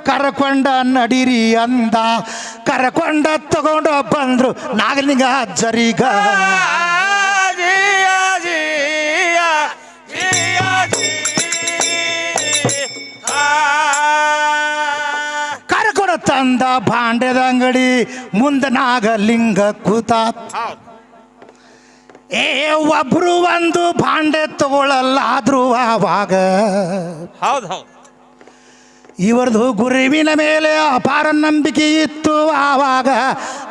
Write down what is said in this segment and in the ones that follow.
ಕರಕೊಂಡ ನಡಿರಿ ಅಂದ ಕರಕೊಂಡ ತಗೊಂಡ ಬಂದ್ರು ನಾಗಲಿಂಗ ಅಜ್ಜರಿಗ ಕರಕೊಂಡ ತಂದ ಭಾಂಡೆದ ಅಂಗಡಿ ಮುಂದೆ ನಾಗಲಿಂಗ ಕೂತ ಒಬ್ರು ಒಂದು ಭಾಂಡೆ ತಗೊಳ್ಳಲ್ಲಾದ್ರು ಆವಾಗ ಹೌದು ಇವರದು ಗುರುವಿನ ಮೇಲೆ ಅಪಾರ ನಂಬಿಕೆ ಇತ್ತು ಆವಾಗ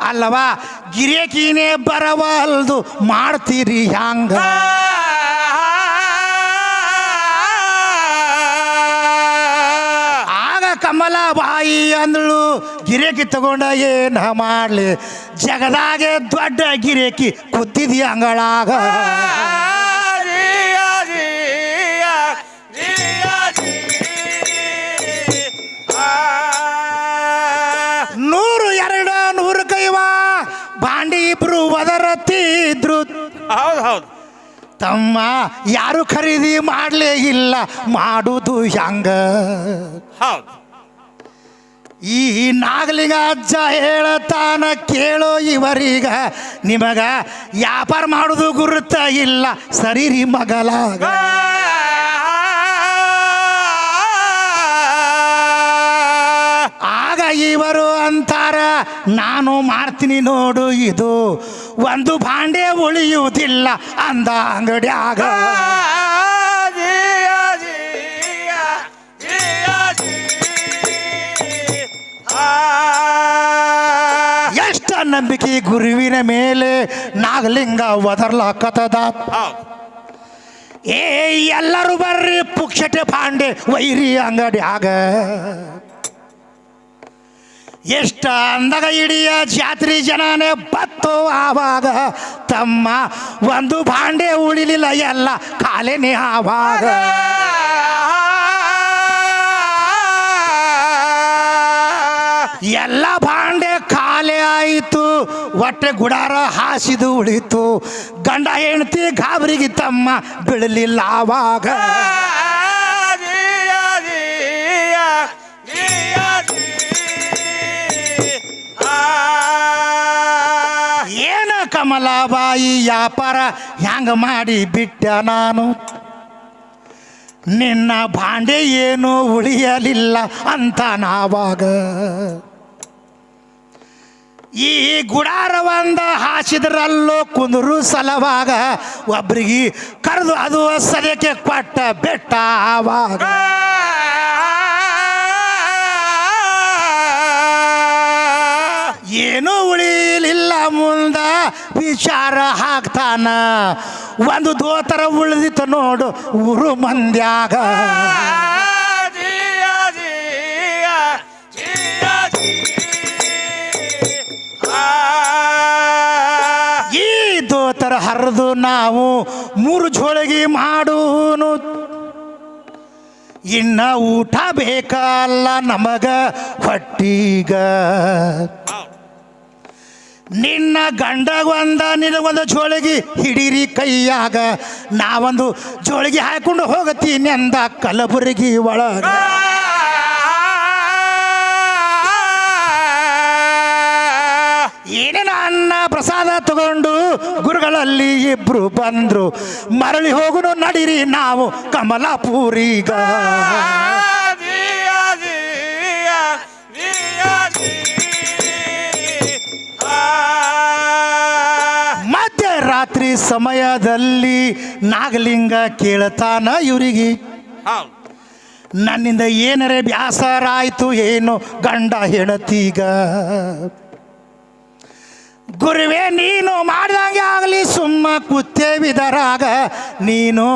ಅಲ್ಲವಾ ಗಿರೇಕಿನೇ ಬರವಲ್ದು ಮಾಡ್ತೀರಿ ಹ್ಯಾಂಗ ಆಗ ಕಮಲಾಬಾಯಿ ಅಂದಳು ಗಿರೇಕಿ ತಗೊಂಡ ಏನ ಮಾಡ್ಲಿ ಜಗದಾಗೆ ದೊಡ್ಡ ಗಿರೇಕಿ ಕೂತಿದಿ ಅಂಗಳಾಗ ಬಾಂಡಿ ಇಬ್ರು ಒದರತ್ತಿದ್ರು ಹೌದು ತಮ್ಮ ಯಾರು ಖರೀದಿ ಮಾಡಲೇ ಇಲ್ಲ ಮಾಡುದು ಹ್ಯಾಂಗ ಹೌದು ಈ ನಾಗಲಿಂಗ ಅಜ್ಜ ಹೇಳತಾನ ಕೇಳೋ ಇವರೀಗ ನಿಮಗ ವ್ಯಾಪಾರ ಮಾಡುದು ಗುರುತ ಇಲ್ಲ ಸರಿರಿ ಮಗಲಾಗ ಆಗ ಇವರು ಅಂತಾರ ನಾನು ಮಾಡ್ತೀನಿ ನೋಡು ಇದು ಒಂದು ಭಾಂಡೆ ಉಳಿಯುವುದಿಲ್ಲ ಅಂದ ಅಂಗಡಿಯಾಗ ಎಷ್ಟ ನಂಬಿಕೆ ಗುರುವಿನ ಮೇಲೆ ನಾಗಲಿಂಗ ಒದರ್ಲಾಕತದ ಎಲ್ಲರೂ ಬರ್ರಿ ಪುಕ್ಷಟೆ ಭಾಂಡೆ ವೈರಿ ಅಂಗಡಿಯಾಗ ಎಷ್ಟ ಅಂದಾಗ ಇಡಿಯ ಜಾತ್ರೆ ಜನನೇ ಬತ್ತು ಆವಾಗ ತಮ್ಮ ಒಂದು ಭಾಂಡೆ ಉಳಿಲಿಲ್ಲ ಎಲ್ಲ ಕಾಲೇನೆ ಆವಾಗ ಎಲ್ಲ ಭಾಂಡೆ ಖಾಲಿ ಆಯಿತು ಹೊಟ್ಟೆ ಗುಡಾರ ಹಾಸಿದು ಉಳಿತು ಗಂಡ ಹೆಂಡತಿ ಗಾಬರಿಗೆ ತಮ್ಮ ಬೀಳಲಿಲ್ಲ ಆವಾಗ ಏನ ಕಮಲಾಬಾಯಿ ವ್ಯಾಪಾರ ಹ್ಯಾಂಗ ಮಾಡಿ ಬಿಟ್ಟ ನಾನು ನಿನ್ನ ಭಾಂಡೆ ಏನು ಉಳಿಯಲಿಲ್ಲ ಅಂತ ನಾವಾಗ ಈ ಗುಡಾರ ಒಂದ ಹಾಸಿದ್ರಲ್ಲೋ ಕುಂದರು ಸಲವಾಗ ಒಬ್ರಿಗೆ ಕರೆದು ಅದು ಸದ್ಯಕ್ಕೆ ಕೊಟ್ಟ ಬೆಟ್ಟ ಆವಾಗ ಏನೂ ಉಳಿಲಿಲ್ಲ ಮುಂದ ವಿಚಾರ ಹಾಕ್ತಾನ ಒಂದು ದೋತರ ಉಳಿದಿತ್ತು ನೋಡು ಊರು ಮಂದ್ಯಾಗ ಈ ದೋತರ ಹರಿದು ನಾವು 3 ಜೋಳಿಗೆ ಮಾಡೂನು ಇನ್ನ ಊಟ ಬೇಕಲ್ಲ ನಮಗ ಹೊಟ್ಟೀಗ ನಿನ್ನ ಗಂಡಗೊಂದ ನಿನಗೊಂದು ಜೋಳಿಗೆ ಹಿಡೀರಿ ಕೈಯಾಗ ನಾವೊಂದು ಜೋಳಿಗೆ ಹಾಕೊಂಡು ಹೋಗತೀನಿ ಅಂದ ಕಲಬುರಗಿ ಒಳಗ ಏನೇನ ಅನ್ನ ಪ್ರಸಾದ ತಗೊಂಡು ಗುರುಗಳಲ್ಲಿ ಇಬ್ರು ಬಂದ್ರು ಮರಳಿ ಹೋಗುನು ನಡೀರಿ ನಾವು ಕಮಲಾಪುರಿಗ ಮಧ್ಯರಾತ್ರಿ ಸಮಯದಲ್ಲಿ ನಾಗಲಿಂಗ ಕೇಳ್ತಾನ ಇವರಿಗೆ ನನ್ನಿಂದ ಏನರೇ ಬ್ಯಾಸರ ಆಯ್ತು ಏನು ಗಂಡ ಹೆಣತೀಗ ಗುರುವೇ ನೀನು ಮಾಡ್ದಂಗೆ ಆಗಲಿ ಸುಮ್ಮ ಕೂತೇವಿದರಾಗ ನೀನು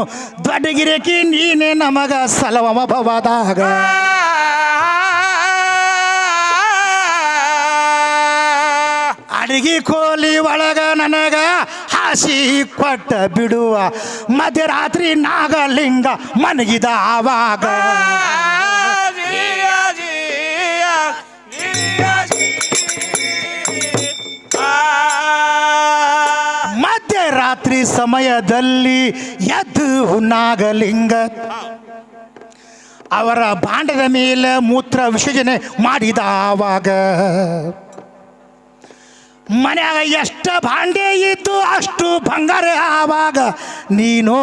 ದೊಡ್ಡ ಗಿರೇಕಿ ನೀನೇ ನಮಗ ಸಲವಮ ಭವದಾಗ ಅಡಿಗೆ ಕೋಲಿ ಒಳಗ ನನಗ ಹಾಸಿ ಕೊಟ್ಟ ಬಿಡುವ ಮಧ್ಯರಾತ್ರಿ ನಾಗಲಿಂಗ ಮನಗಿದ ಆವಾಗ ಮಧ್ಯರಾತ್ರಿ ಸಮಯದಲ್ಲಿ ಎದ್ದು ನಾಗಲಿಂಗ ಅವರ ಭಾಂಡದ ಮೇಲೆ ಮೂತ್ರ ವಿಸರ್ಜನೆ ಮಾಡಿದವಾಗ ಮನ್ಯಾಗ ಎಷ್ಟು ಭಾಂಡೆ ಇದ್ದು ಅಷ್ಟು ಬಂಗಾರ ಆವಾಗ ನೀನು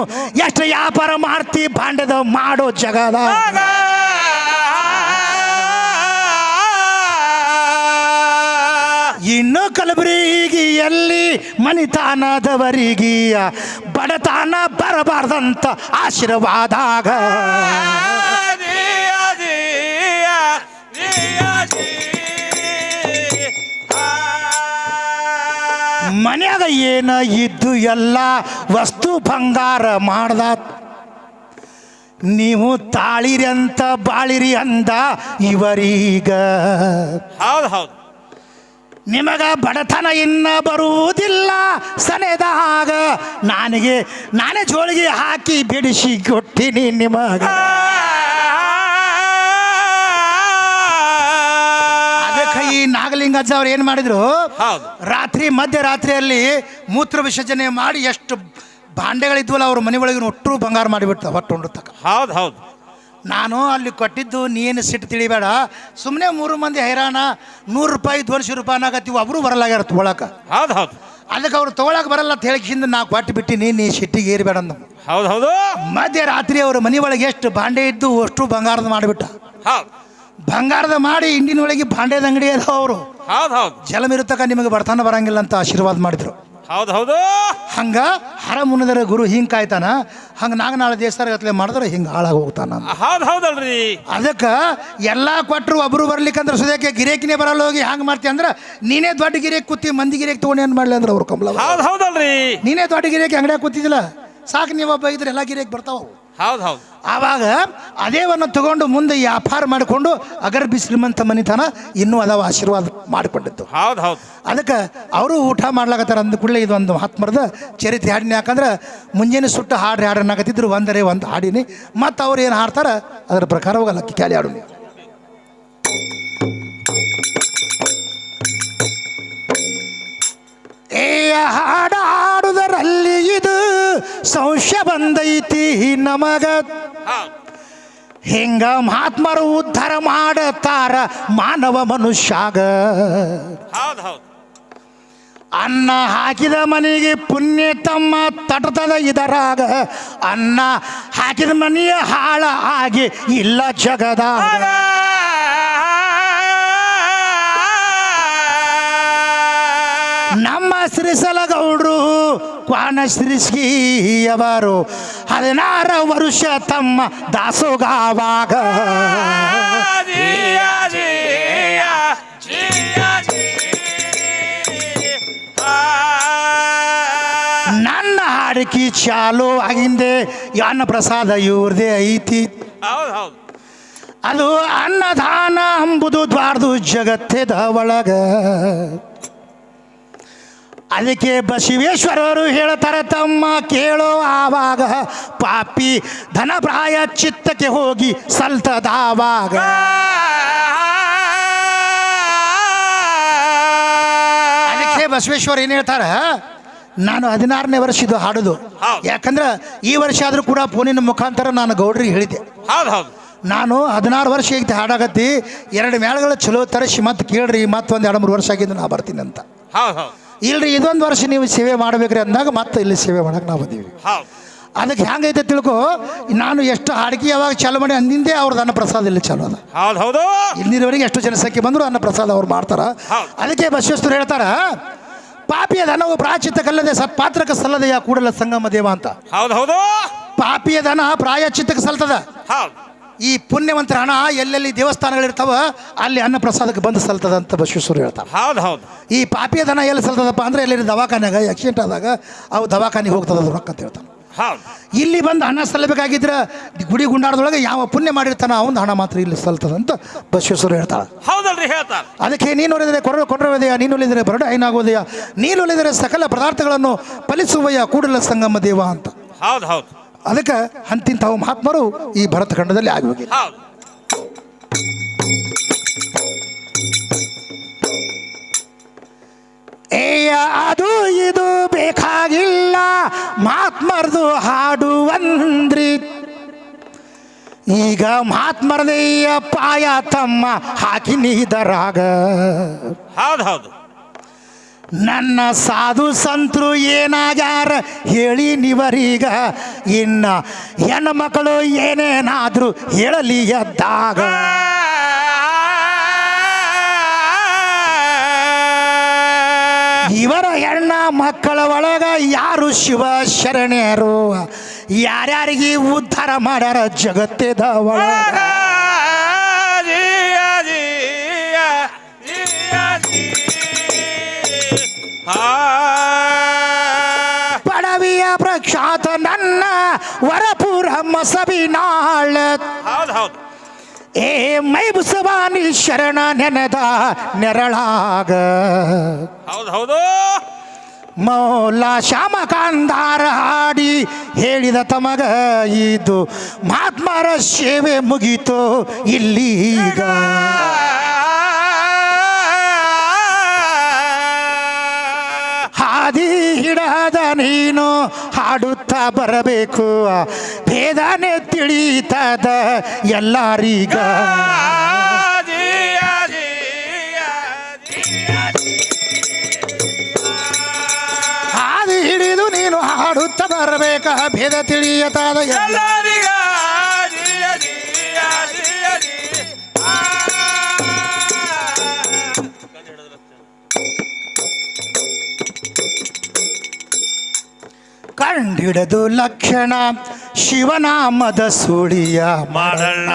ಎಷ್ಟು ವ್ಯಾಪಾರ ಮಾಡ್ತಿ ಭಾಂಡದ ಮಾಡೋ ಜಗದ ಇನ್ನು ಕಲಬುರಗಿಯಲ್ಲಿ ಮನಿತಾನದವರಿಗೆ ಬಡತನ ಬರಬಾರ್ದಂತ ಆಶೀರ್ವಾದಾಗ ಮನ್ಯಾಗ ಏನ ಇದ್ದು ಎಲ್ಲ ವಸ್ತು ಬಂಗಾರ ಮಾಡ್ದ ನೀವು ತಾಳಿರಿ ಅಂತ ಬಾಳಿರಿ ಅಂದ ಇವರೀಗ ಹೌದು ಹೌದು ನಿಮಗ ಬಡತನ ಇನ್ನ ಬರುವುದಿಲ್ಲ ಸನೆದಾಗ ನಾನೇ ಜೋಳಿಗೆ ಹಾಕಿ ಬಿಡಿಸಿ ಕೊಟ್ಟಿನಿ ನಿಮಗ ಅದಕ್ಕೆ ಈ ನಾಗಲಿಂಗಜ್ಜ ಅವ್ರು ಏನು ಮಾಡಿದ್ರು ಮಧ್ಯರಾತ್ರಿಯಲ್ಲಿ ಮೂತ್ರ ವಿಸರ್ಜನೆ ಮಾಡಿ ಎಷ್ಟು ಭಾಂಡೆಗಳಿದ್ವಲ್ಲ ಅವ್ರ ಮನೆ ಒಳಗಿನ ಒಟ್ಟರು ಬಂಗಾರ ಮಾಡಿಬಿಡ್ತ ಹೊಟ್ಟು ತಕ್ಕ ಹೌದು ಹೌದು ನಾನು ಅಲ್ಲಿ ಕೊಟ್ಟಿದ್ದು ನೀನು ಸಿಟ್ಟು ತಿಳಿಬೇಡ ಸುಮ್ಮನೆ 3 ಮಂದಿ ಹೈರಾಣ ₹100 ₹200 ಆಗತ್ತೀವಿ ಒಬ್ರು ಬರಲಾಗ್ಯಾರ ತೊಗೊಳಕ ಹೌದು ಹೌದು ಅದಕ್ಕೆ ಅವ್ರು ತೊಗೊಳಕ್ ಬರಲ್ಲ ಅಂತ ಹೇಳಿಕಿಂದ ನಾ ಕೊಟ್ಟು ಬಿಟ್ಟಿನಿ ನೀ ಸಿಟ್ಟಿಗೆ ಏರಿಬೇಡ ಅಂದ ಹೌದು ಹೌದು ಮಧ್ಯರಾತ್ರಿ ಅವ್ರ ಮನೆ ಒಳಗೆ ಎಷ್ಟು ಭಾಂಡೆ ಇದ್ದು ಅಷ್ಟು ಬಂಗಾರದ ಮಾಡಿಬಿಟ್ಟ ಹೌದು ಬಂಗಾರದ ಮಾಡಿ ಇಂಡಿನ ಒಳಗೆ ಭಾಂಡೆದ ಅಂಗಡಿ ಅದ ಅವರು ಹೌದು ಹೌದು ಜಲಮಿರುತ್ತಕ ನಿಮಗೆ ಬಡತನ ಬರಂಗಿಲ್ಲ ಅಂತ ಆಶೀರ್ವಾದ ಮಾಡಿದ್ರು ಹೌದು ಹೌದು ಹಂಗ ಹರ ಮುನ್ನದರ ಗುರು ಹಿಂಗೆ ಕಾಯ್ತಾನ ಹಂಗೆ ನಾಳೆ ದೇಶಗತ್ಲೆ ಮಾಡಿದ್ರೆ ಹಿಂಗೆ ಹಾಳಾಗಿ ಹೋಗ್ತಾನ ಹೌದು ಹೌದಲ್ರಿ ಅದಕ್ಕೆ ಎಲ್ಲ ಕೊಟ್ಟರು ಒಬ್ರು ಬರ್ಲಿಕ್ಕಂದ್ರೆ ಸುದಕ್ಕೆ ಗಿರೇಕಿನೇ ಬರಲ್ಲ ಹೋಗಿ ಹಂಗೆ ಮಾಡ್ತಿ ಅಂದ್ರೆ ನೀನೇ ದೊಡ್ಡ ಗಿರೇಕ್ ಕೂತಿ ಮಂದಿ ಗಿರೇಕ್ ತೊಗೊಂಡು ಏನು ಮಾಡಲಿ ಅಂದ್ರೆ ಅವ್ರು ಕಮಲ ಹೌದು ಹೌದಲ್ರಿ ನೀನೇ ದೊಡ್ಡ ಗಿರೇಕ್ ಅಂಗಡಿಯಾಗ ಕೂತಿದ್ದಿಲ್ಲ ಸಾಕು ನೀವೊಬ್ಬ ಇದ್ರೆ ಎಲ್ಲ ಗಿರೇಕ್ ಬರ್ತಾವ ಹೌದು ಹೌದು ಆವಾಗ ಅದೇವನ್ನು ತಗೊಂಡು ಮುಂದೆ ವ್ಯಾಪಾರ ಮಾಡಿಕೊಂಡು ಅಗರ್ಭಿ ಶ್ರೀಮಂತ ಮನಿತನ ಇನ್ನೂ ಅದಾವ ಆಶೀರ್ವಾದ ಮಾಡಿಕೊಂಡಿತ್ತು ಹೌದು ಹೌದು ಅದಕ್ಕೆ ಅವರು ಊಟ ಮಾಡ್ಲಾಕತ್ತಾರ ಅಂದ ಕೂಡಲೇ ಇದೊಂದು ಮಹಾತ್ಮರದ ಚರಿತ್ರೆ ಹಾಡಿನ ಯಾಕಂದ್ರೆ ಮುಂಜಾನೆ ಸುಟ್ಟು ಹಾಡನ್ನಾಕತ್ತಿದ್ರು ಒಂದು ಹಾಡಿನಿ ಮತ್ತು ಅವ್ರು ಏನು ಹಾಡ್ತಾರ ಅದರ ಪ್ರಕಾರ ಹೋಗಲ್ಲ ಕ್ಯಾಲಿ ಹಾಡು ಹಾಡುವುದರಲ್ಲಿ ಇದು ಸಂಶಯ ಬಂದೈತಿ ನಮಗ ಹಿಂಗ ಮಹಾತ್ಮರು ಉದ್ಧಾರ ಮಾಡತಾರ ಮಾನವ ಮನುಷ್ಯಾಗ ಅನ್ನ ಹಾಕಿದ ಮನೆಗೆ ಪುಣ್ಯ ತಮ್ಮ ತಟತದ ಇದರಾಗ ಅನ್ನ ಹಾಕಿದ ಮನೆಯ ಹಾಳ ಆಗಿ ಇಲ್ಲ ಜಗದಾಗ ನಮ್ಮ ಶ್ರೀಸಲಗೌಡ್ರು ಕ್ವಾಣ ಶ್ರೀಸ್ಗಿಯವರು 16 ವರ್ಷ ತಮ್ಮ ದಾಸೋಗಾವಾಗ ನನ್ನ ಹಾಡಿಕೆ ಚಾಲು ಆಗಿಂದೆ ಅನ್ನ ಪ್ರಸಾದ ಇವ್ರದೇ ಐತಿ ಅದು ಅನ್ನದಾನ ಅಂಬುದು ದ್ವಾರದು ಜಗತ್ತದ ಒಳಗ ಅದಕ್ಕೆ ಬಸವೇಶ್ವರರು ಹೇಳ್ತಾರೆ ತಮ್ಮ ಕೇಳೋ ಆವಾಗ ಪಾಪಿ ಧನ ಪ್ರಾಯ ಚಿತ್ತಕ್ಕೆ ಹೋಗಿ ಸಲ್ತದಾವಾಗ ಅದಕ್ಕೆ ಬಸವೇಶ್ವರ ಏನು ಹೇಳ್ತಾರೆ ನಾನು 16ನೇ ವರ್ಷದ್ದು ಹಾಡೋದು ಯಾಕಂದ್ರೆ ಈ ವರ್ಷ ಆದರೂ ಕೂಡ ಫೋನಿನ ಮುಖಾಂತರ ನಾನು ಗೌಡ್ರಿಗೆ ಹೇಳಿದ್ದೆ ನಾನು 16 ವರ್ಷ ಐತಿ ಹಾಡಾಗತ್ತಿ 2 ಮೇಳಗಳು ಚಲೋ ತರಿಸಿ ಮತ್ತೆ ಕೇಳ್ರಿ ಮತ್ತೊಂದು 2-3 ವರ್ಷ ಆಗಿದ್ದು ನಾ ಬರ್ತೀನಿ ಅಂತ ಇಲ್ರಿ ಇದೊಂದು ವರ್ಷ ನೀವು ಸೇವೆ ಮಾಡಬೇಕ್ರಿ ಅಂದಾಗ ಮತ್ತೆ ಇಲ್ಲಿ ಸೇವೆ ಮಾಡಕ್ಕೆ ನಾವು ಬಂದೀವಿ ಅದಕ್ಕೆ ಹೆಂಗೈತೆ ತಿಳ್ಕೊ ನಾನು ಎಷ್ಟು ಹಾಡಿಕೆ ಯಾವಾಗ ಚಾಲು ಮಾಡಿ ಅಂದಿಂದೆ ಅವ್ರದ್ದು ಅನ್ನ ಪ್ರಸಾದ ಇಲ್ಲಿ ಚಾಲು ಅದ ಇಲ್ಲಿವರೆಗೆ ಎಷ್ಟು ಜನಸಂಖ್ಯೆ ಬಂದರೂ ಅನ್ನ ಪ್ರಸಾದ ಅವ್ರು ಮಾಡ್ತಾರ ಅದಕ್ಕೆ ಬಸವೇಶ್ವರ ಹೇಳ್ತಾರ ಪಾಪಿಯ ಧನವು ಪ್ರಾಚಿತ್ತಕ್ಕಲ್ಲದೆ ಸತ್ಪಾತ್ರಕ್ಕೆ ಸಲ್ಲದೆಯ ಕೂಡಲ ಸಂಗಮ ದೇವ ಅಂತ ಪಾಪಿಯ ಧನ ಪ್ರಾಯಚಿತ್ತಕ್ಕೆ ಸಲ್ತದ ಈ ಪುಣ್ಯವಂತರ ಹಣ ಎಲ್ಲೆಲ್ಲಿ ದೇವಸ್ಥಾನಗಳಿರ್ತಾವ ಅಲ್ಲಿ ಅನ್ನ ಪ್ರಸಾದಕ್ಕೆ ಬಂದು ಸಲ್ತದ ಅಂತ ಬಸವೇಶ್ವರ ಹೇಳ್ತಾರೆ ಈ ಪಾಪಿಯ ಧನ ಎಲ್ಲಿ ಸಲ್ತದಪ್ಪ ಅಂದ್ರೆ ಎಲ್ಲೆಲ್ಲಿ ದವಾಖಾನೆಯಾಗ ಆಕ್ಸಿಡೆಂಟ್ ಆದಾಗ ಅವು ದವಾಖಾನೆಗೆ ಹೋಗ್ತದ ಅದು ರೊಕ್ಕ ಅಂತ ಹೇಳ್ತಾನೆ ಇಲ್ಲಿ ಬಂದು ಹಣ ಸಲ್ಲಬೇಕಾಗಿದ್ರೆ ಗುಡಿ ಗುಂಡಾರದೊಳಗೆ ಯಾವ ಪುಣ್ಯ ಮಾಡಿರ್ತಾನ ಅವನ ಹಣ ಮಾತ್ರ ಇಲ್ಲಿ ಸಲ್ತದಂತ ಬಸವೇಶ್ವರ ಹೇಳ್ತಾಳೆ ಅದಕ್ಕೆ ನೀನು ಒಲಿದರೆ ಕೊಡರವದೆಯ ನೀನು ಒಲಿದರೆ ಬರಡ ಐನಾಗೋದೆಯ ನೀನು ಒಲಿದರೆ ಸಕಲ ಪದಾರ್ಥಗಳನ್ನು ಫಲಿಸುವಯ ಕೂಡಲ ಸಂಗಮ ದೇವ ಅಂತ ಅದಕ್ಕೆ ಅಂತಿಂತಾವು ಮಹಾತ್ಮರು ಈ ಭರತ ಖಂಡದಲ್ಲಿ ಆಗಿ ಹೋಗಿ ಅದು ಇದು ಬೇಕಾಗಿಲ್ಲ ಮಹಾತ್ಮರ್ದು ಹಾಡು ಅಂದ್ರಿ ಈಗ ಮಹಾತ್ಮರದೆಯ ಪಾಯ ತಮ್ಮ ಹಾಕಿ ನೀದರಾಗ ಹೌದು ಹೌದು ನನ್ನ ಸಾಧು ಸಂತರು ಏನಾಗ್ಯಾರ ಹೇಳಿ ನೀವರೀಗ ಇನ್ನ ಹೆಣ್ಣು ಮಕ್ಕಳು ಏನೇನಾದ್ರು ಹೇಳಲಿ ಎದ್ದಾಗ ಇವರ ಹೆಣ್ಣ ಮಕ್ಕಳ ಒಳಗ ಯಾರು ಶಿವ ಶರಣರು ಯಾರ್ಯಾರಿಗೆ ಉದ್ಧಾರ ಮಾಡ್ಯಾರ ಜಗತ್ತದ ಒಳಗ ಪಡವಿಯ ಪ್ರಖ್ಯಾತ ನನ್ನ ವರಪುರ ಮಸಬಿನಾಳ ಹೌದು ಹೌದು ಏ ಮೈ ಬುಸವಾನಿ ಶರಣ ನೆನೆದ ನೆರಳಾಗ ಹೌದು ಹೌದು ಮೌಲ ಶ್ಯಾಮಕಾಂದಾರ ಹಾಡಿ ಹೇಳಿದ ತಮಗ ಇದು ಮಹಾತ್ಮರ ಸೇವೆ ಮುಗೀತು ಇಲ್ಲೀಗ ಹಾದಿ ಹಿಡದ ನೀನು ಹಾಡುತ್ತಾ ಬರಬೇಕು ಭೇದನೆ ತಿಳಿತದ ಎಲ್ಲರಿಗ ಹಾದಿ ಹಿಡಿದು ನೀನು ಹಾಡುತ್ತಾ ಬರಬೇಕ ಭೇದ ತಿಳಿಯತಾದ ಎಲ್ಲರಿಗ ಕಂಡಿಡದು ಲಕ್ಷಣ ಶಿವನಾಮದ ಸುಳಿಯ ಮಾಡಣ್ಣ